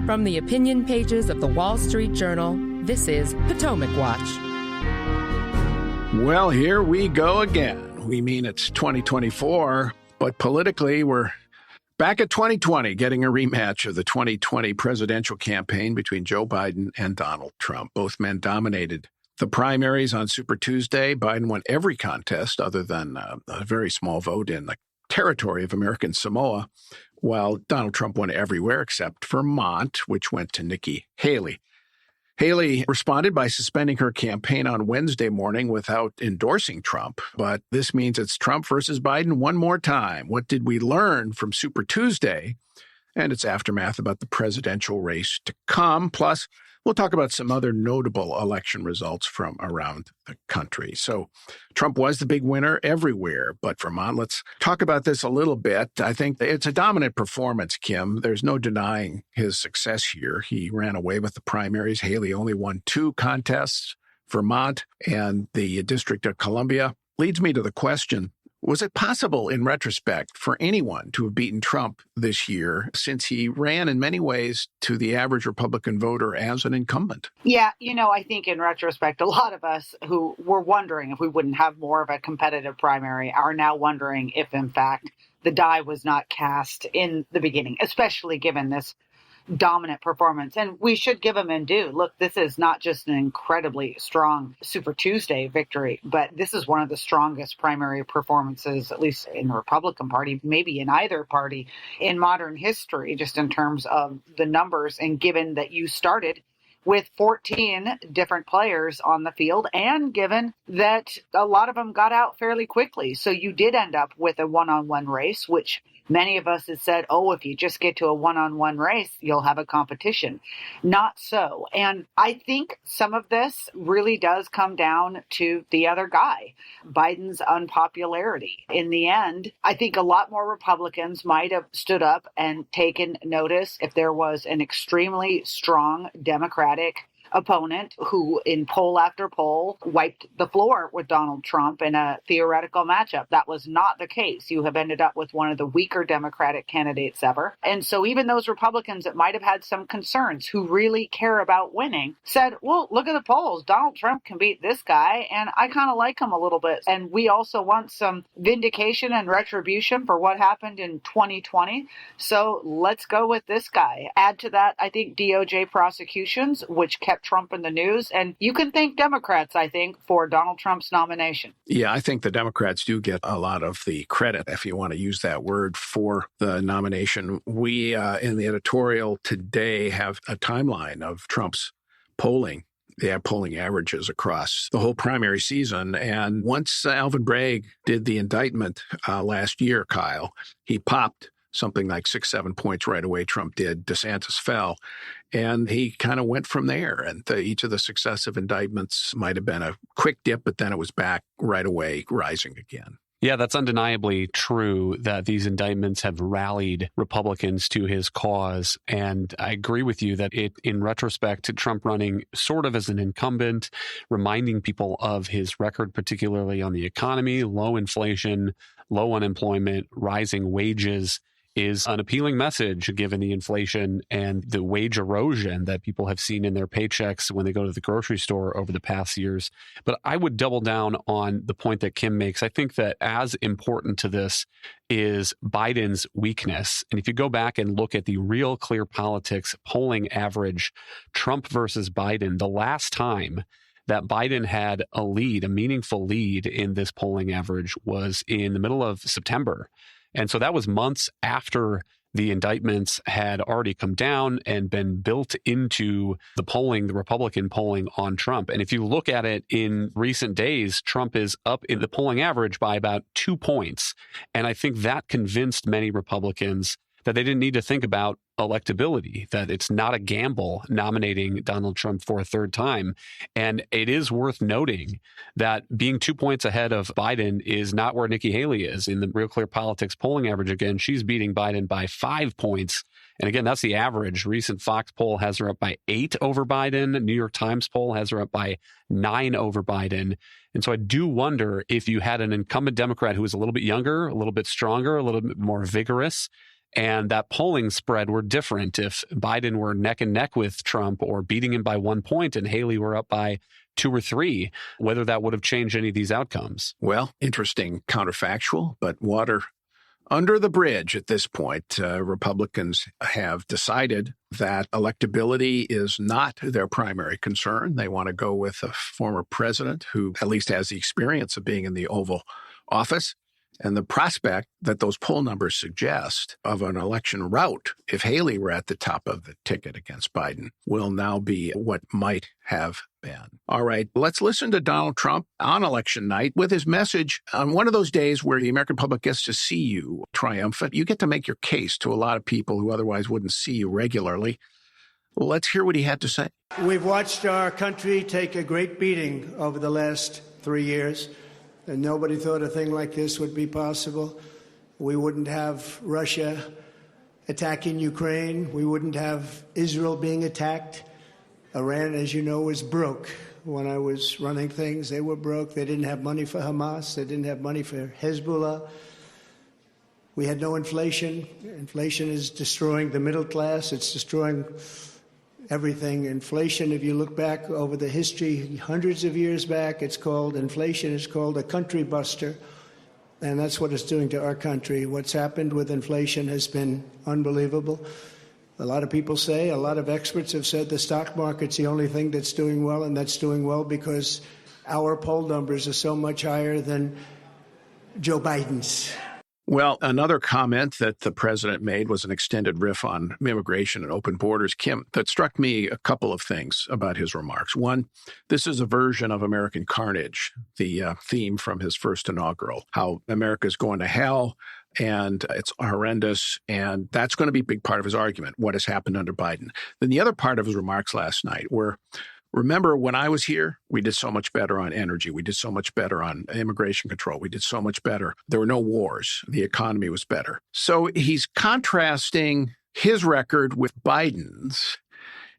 From the opinion pages of the Wall Street Journal, this is Potomac Watch. Well, here we go again. We mean it's 2024, but politically we're back at 2020, getting a rematch of the 2020 presidential campaign between Joe Biden and Donald Trump. Both men dominated the primaries on Super Tuesday. Biden won every contest other than a very small vote in the territory of American Samoa, while Donald Trump won everywhere except Vermont, which went to Nikki Haley. Haley responded by suspending her campaign on Wednesday morning without endorsing Trump. But this means it's Trump versus Biden one more time. What did we learn from Super Tuesday and its aftermath about the presidential race to come? Plus, we'll talk about some other notable election results from around the country. So Trump was the big winner everywhere, but Vermont, let's talk about this a little bit. I think it's a dominant performance, Kim. There's no denying his success here. He ran away with the primaries. Haley only won 2 contests, Vermont and the District of Columbia. Leads me to the question, was it possible in retrospect for anyone to have beaten Trump this year, since he ran in many ways to the average Republican voter as an incumbent? Yeah, I think in retrospect, a lot of us who were wondering if we wouldn't have more of a competitive primary are now wondering if, in fact, the die was not cast in the beginning, especially given this dominant performance. And we should give him due. Look, this is not just an incredibly strong Super Tuesday victory, but this is one of the strongest primary performances, at least in the Republican Party, maybe in either party in modern history, just in terms of the numbers. And given that you started with 14 different players on the field, and given that a lot of them got out fairly quickly. So you did end up with a one-on-one race, which many of us had said, oh, if you just get to a one-on-one race, you'll have a competition. Not so. And I think some of this really does come down to the other guy, Biden's unpopularity. In the end, I think a lot more Republicans might have stood up and taken notice if there was an extremely strong Democratic opponent who in poll after poll wiped the floor with Donald Trump in a theoretical matchup. That was not the case. You have ended up with one of the weaker Democratic candidates ever. And so even those Republicans that might have had some concerns who really care about winning said, well, look at the polls. Donald Trump can beat this guy, and I kind of like him a little bit. And we also want some vindication and retribution for what happened in 2020. So let's go with this guy. Add to that, I think, DOJ prosecutions, which kept Trump in the news. And you can thank Democrats, I think, for Donald Trump's nomination. Yeah, I think the Democrats do get a lot of the credit, if you want to use that word, for the nomination. We, in the editorial today, have a timeline of Trump's polling. They have polling averages across the whole primary season. And once Alvin Bragg did the indictment last year, Kyle, he popped something like 6-7 points right away. Trump did. DeSantis fell. And he kind of went from there. And each of the successive indictments might have been a quick dip, but then it was back right away, rising again. Yeah, that's undeniably true that these indictments have rallied Republicans to his cause. And I agree with you that in retrospect, Trump running sort of as an incumbent, reminding people of his record, particularly on the economy, low inflation, low unemployment, rising wages, is an appealing message given the inflation and the wage erosion that people have seen in their paychecks when they go to the grocery store over the past years. But I would double down on the point that Kim makes. I think that as important to this is Biden's weakness. And if you go back and look at the Real Clear Politics polling average, Trump versus Biden, the last time that Biden had a lead, a meaningful lead in this polling average, was in the middle of September. And so that was months after the indictments had already come down and been built into the polling, the Republican polling on Trump. And if you look at it in recent days, Trump is up in the polling average by about 2 points. And I think that convinced many Republicans that they didn't need to think about electability, that it's not a gamble nominating Donald Trump for a third time. And it is worth noting that being 2 points ahead of Biden is not where Nikki Haley is in the Real Clear Politics polling average. Again, she's beating Biden by 5 points. And again, that's the average. Recent Fox poll has her up by 8 over Biden. New York Times poll has her up by 9 over Biden. And so I do wonder if you had an incumbent Democrat who was a little bit younger, a little bit stronger, a little bit more vigorous, and that polling spread were different. If Biden were neck and neck with Trump or beating him by 1 point and Haley were up by 2 or 3, whether that would have changed any of these outcomes. Well, interesting counterfactual, but water under the bridge at this point. Republicans have decided that electability is not their primary concern. They want to go with a former president who at least has the experience of being in the Oval Office. And the prospect that those poll numbers suggest of an election rout, if Haley were at the top of the ticket against Biden, will now be what might have been. All right, let's listen to Donald Trump on election night with his message on one of those days where the American public gets to see you triumphant. You get to make your case to a lot of people who otherwise wouldn't see you regularly. Let's hear what he had to say. We've watched our country take a great beating over the last 3 years. And nobody thought a thing like this would be possible. We wouldn't have Russia attacking Ukraine. We wouldn't have Israel being attacked. Iran, as you know, was broke. When I was running things, they were broke. They didn't have money for Hamas. They didn't have money for Hezbollah. We had no inflation. Inflation is destroying the middle class. It's destroying everything. Inflation, if you look back over the history, hundreds of years back, inflation is called a country buster. And that's what it's doing to our country. What's happened with inflation has been unbelievable. A lot of people say, a lot of experts have said the stock market's the only thing that's doing well, and that's doing well because our poll numbers are so much higher than Joe Biden's. Well, another comment that the president made was an extended riff on immigration and open borders. Kim, that struck me a couple of things about his remarks. One, this is a version of American Carnage, the theme from his first inaugural, how America's going to hell and it's horrendous. And that's going to be a big part of his argument, what has happened under Biden. Then the other part of his remarks last night were, remember, when I was here, we did so much better on energy. We did so much better on immigration control. We did so much better. There were no wars. The economy was better. So he's contrasting his record with Biden's,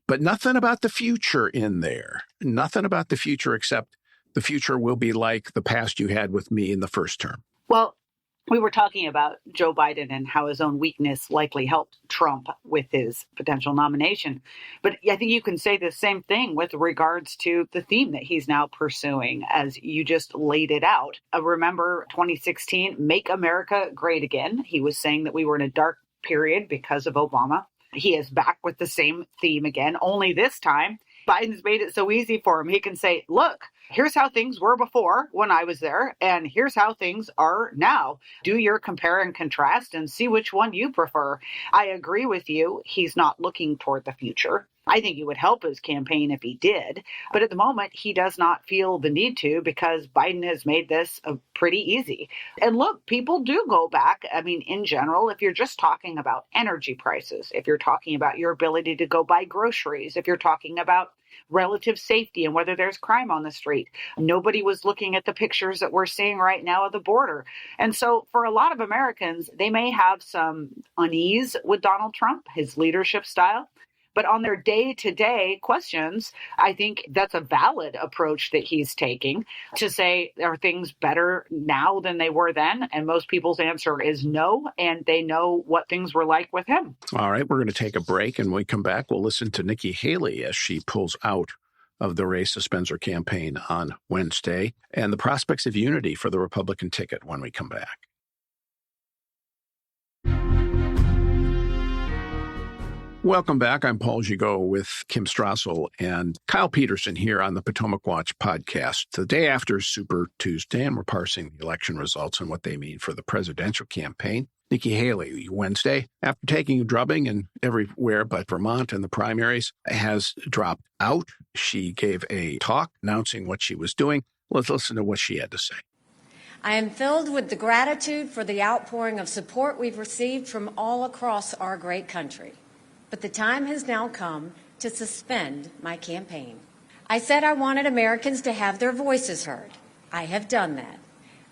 but nothing about the future in there. Nothing about the future except the future will be like the past you had with me in the first term. Well, we were talking about Joe Biden and how his own weakness likely helped Trump with his potential nomination. But I think you can say the same thing with regards to the theme that he's now pursuing, as you just laid it out. Remember 2016, Make America Great Again. He was saying that we were in a dark period because of Obama. He is back with the same theme again, only this time Biden's made it so easy for him. He can say, look, here's how things were before when I was there, and here's how things are now. Do your compare and contrast and see which one you prefer. I agree with you. He's not looking toward the future. I think it would help his campaign if he did. But at the moment, he does not feel the need to because Biden has made this pretty easy. And look, people do go back. I mean, in general, if you're just talking about energy prices, if you're talking about your ability to go buy groceries, if you're talking about relative safety and whether there's crime on the street, nobody was looking at the pictures that we're seeing right now at the border. And so for a lot of Americans, they may have some unease with Donald Trump, his leadership style. But on their day-to-day questions, I think that's a valid approach that he's taking to say, are things better now than they were then? And most people's answer is no, and they know what things were like with him. All right, we're going to take a break, and when we come back, we'll listen to Nikki Haley as she pulls out of the race, suspends her campaign on Wednesday, and the prospects of unity for the Republican ticket when we come back. Welcome back. I'm Paul Gigot with Kim Strassel and Kyle Peterson here on the Potomac Watch podcast. The day after Super Tuesday, and we're parsing the election results and what they mean for the presidential campaign. Nikki Haley, Wednesday, after taking a drubbing and everywhere but Vermont and the primaries, has dropped out. She gave a talk announcing what she was doing. Let's listen to what she had to say. I am filled with the gratitude for the outpouring of support we've received from all across our great country. But the time has now come to suspend my campaign. I said I wanted Americans to have their voices heard. I have done that.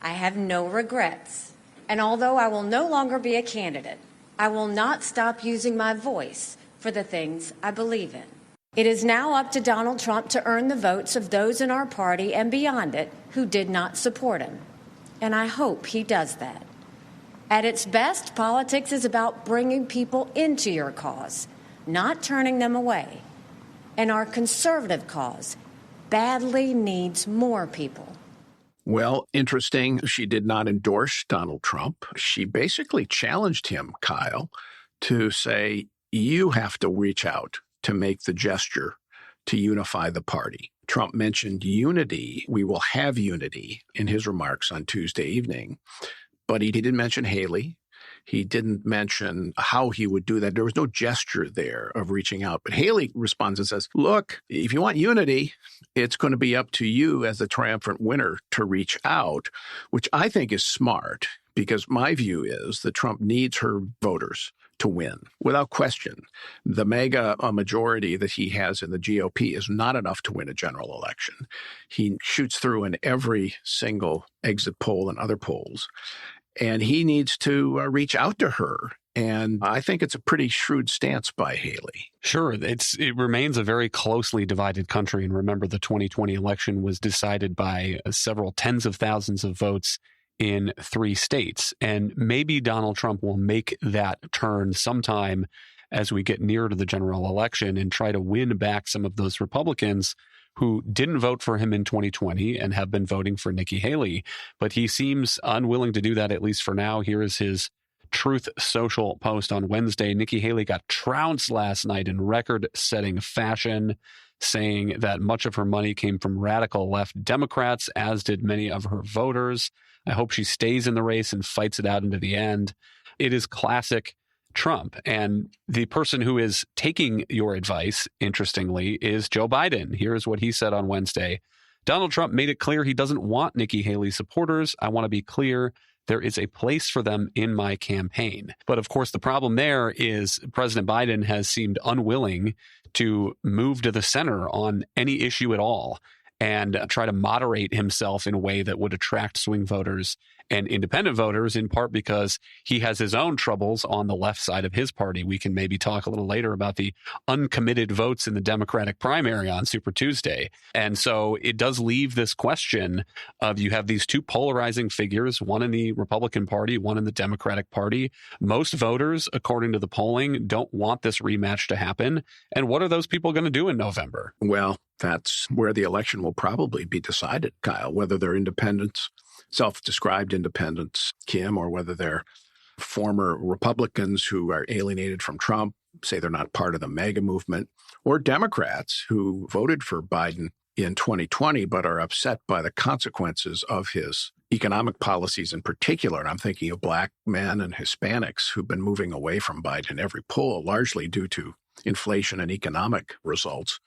I have no regrets. And although I will no longer be a candidate, I will not stop using my voice for the things I believe in. It is now up to Donald Trump to earn the votes of those in our party and beyond it who did not support him. And I hope he does that. At its best, politics is about bringing people into your cause, not turning them away. And our conservative cause badly needs more people. Well, interesting. She did not endorse Donald Trump. She basically challenged him, Kyle, to say, you have to reach out to make the gesture to unify the party. Trump mentioned unity. We will have unity in his remarks on Tuesday evening. But he didn't mention Haley. He didn't mention how he would do that. There was no gesture there of reaching out. But Haley responds and says, look, if you want unity, it's going to be up to you as the triumphant winner to reach out, which I think is smart because my view is that Trump needs her voters to win. Without question, the mega majority that he has in the GOP is not enough to win a general election. He shoots through in every single exit poll and other polls. And he needs to reach out to her. And I think it's a pretty shrewd stance by Haley. Sure. It remains a very closely divided country. And remember, the 2020 election was decided by several tens of thousands of votes in 3 states. And maybe Donald Trump will make that turn sometime as we get nearer to the general election and try to win back some of those Republicans who didn't vote for him in 2020 and have been voting for Nikki Haley. But he seems unwilling to do that, at least for now. Here is his Truth Social post on Wednesday. Nikki Haley got trounced last night in record-setting fashion, saying that much of her money came from radical left Democrats, as did many of her voters. I hope she stays in the race and fights it out into the end. It is classic Trump. And the person who is taking your advice, interestingly, is Joe Biden. Here's what he said on Wednesday. Donald Trump made it clear he doesn't want Nikki Haley supporters. I want to be clear. There is a place for them in my campaign. But of course, the problem there is President Biden has seemed unwilling to move to the center on any issue at all and try to moderate himself in a way that would attract swing voters and independent voters, in part because he has his own troubles on the left side of his party. We can maybe talk a little later about the uncommitted votes in the Democratic primary on Super Tuesday. And so it does leave this question of you have these two polarizing figures, one in the Republican Party, one in the Democratic Party. Most voters, according to the polling, don't want this rematch to happen. And what are those people going to do in November? Well, that's where the election will probably be decided, Kyle, whether they're independents, self-described independents, Kim, or whether they're former Republicans who are alienated from Trump, say they're not part of the MAGA movement, or Democrats who voted for Biden in 2020 but are upset by the consequences of his economic policies in particular. And I'm thinking of black men and Hispanics who've been moving away from Biden in every poll, largely due to inflation and economic results.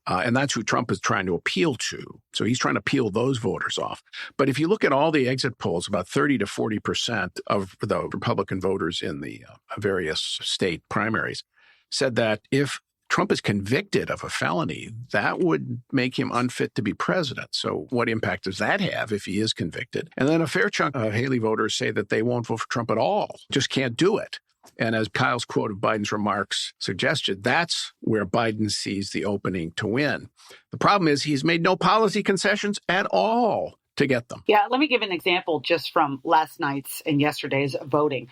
And that's who Trump is trying to appeal to. So he's trying to peel those voters off. But if you look at all the exit polls, about 30 to 40% of the Republican voters in the various state primaries said that if Trump is convicted of a felony, that would make him unfit to be president. So what impact does that have if he is convicted? And then a fair chunk of Haley voters say that they won't vote for Trump at all, just can't do it. And as Kyle's quote of Biden's remarks suggested, that's where Biden sees the opening to win. The problem is he's made no policy concessions at all to get them. Yeah, let me give an example just from last night's and yesterday's voting.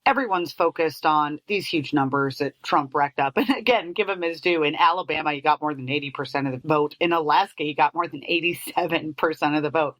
Everyone's focused on these huge numbers that Trump racked up. And again, give him his due. In Alabama, he got more than 80% of the vote. In Alaska, he got more than 87% of the vote.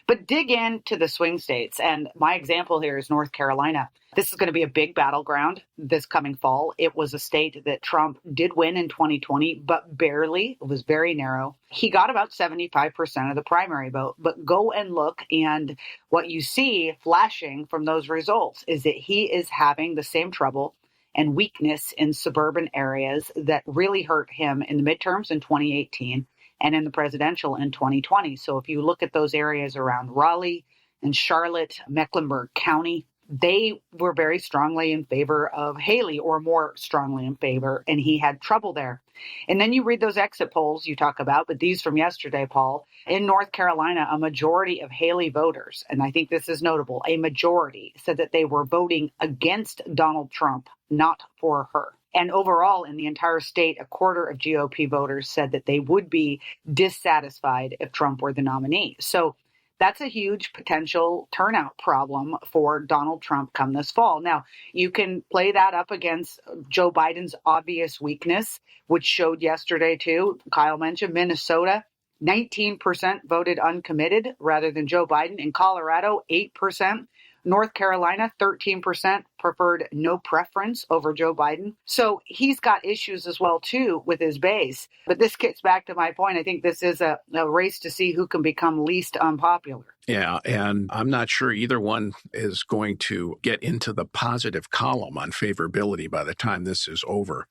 But dig into the swing states. And my example here is North Carolina. This is going to be a big battleground this coming fall. It was a state that Trump did win in 2020, but barely. It was very narrow. He got about 75% of the primary vote. But go and look, and what you see flashing from those results is that he is having the same trouble and weakness in suburban areas that really hurt him in the midterms in 2018. And in the presidential in 2020. So if you look at those areas around Raleigh and Charlotte, Mecklenburg County, they were very strongly in favor of Haley, or more strongly in favor, and he had trouble there. And then you read those exit polls you talk about, but these from yesterday, Paul, in North Carolina, a majority of Haley voters, and I think this is notable, a majority said that they were voting against Donald Trump, not for her. And overall, in the entire state, a quarter of GOP voters said that they would be dissatisfied if Trump were the nominee. So that's a huge potential turnout problem for Donald Trump come this fall. Now, you can play that up against Joe Biden's obvious weakness, which showed yesterday, too. Kyle mentioned Minnesota. 19% voted uncommitted rather than Joe Biden. In Colorado, 8%. North Carolina, 13% preferred no preference over Joe Biden. So he's got issues as well, too, with his base. But this gets back to my point. I think this is a race to see who can become least unpopular. Yeah, and I'm not sure either one is going to get into the positive column on favorability by the time this is over.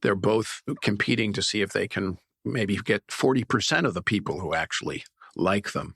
They're both competing to see if they can maybe get 40% of the people who actually like them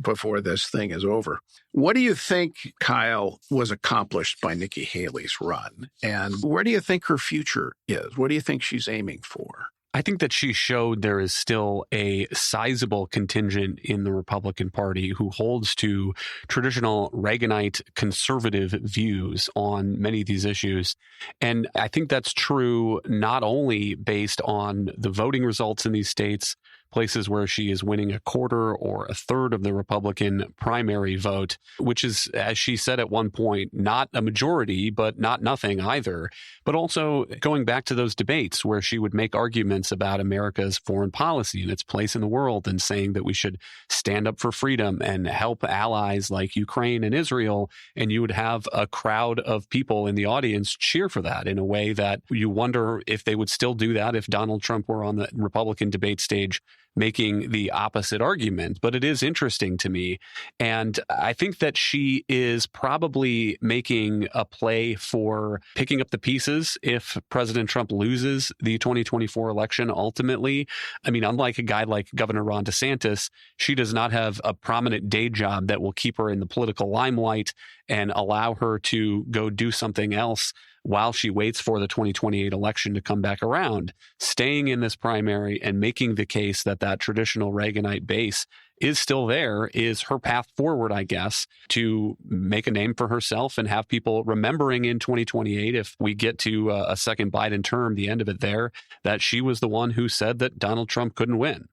before this thing is over. What do you think, Kyle, was accomplished by Nikki Haley's run? And where do you think her future is? What do you think she's aiming for? I think that she showed there is still a sizable contingent in the Republican Party who holds to traditional Reaganite conservative views on many of these issues. And I think that's true not only based on the voting results in these states, places where she is winning a quarter or a third of the Republican primary vote, which is, as she said at one point, not a majority, but not nothing either. But also going back to those debates where she would make arguments about America's foreign policy and its place in the world and saying that we should stand up for freedom and help allies like Ukraine and Israel. And you would have a crowd of people in the audience cheer for that in a way that you wonder if they would still do that if Donald Trump were on the Republican debate stage making the opposite argument. But it is interesting to me. And I think that she is probably making a play for picking up the pieces if President Trump loses the 2024 election ultimately. I mean, unlike a guy like Governor Ron DeSantis, she does not have a prominent day job that will keep her in the political limelight and allow her to go do something else while she waits for the 2028 election to come back around. Staying in this primary and making the case that that traditional Reaganite base is still there is her path forward, I guess, to make a name for herself and have people remembering in 2028, if we get to a second Biden term, the end of it there, that she was the one who said that Donald Trump couldn't win.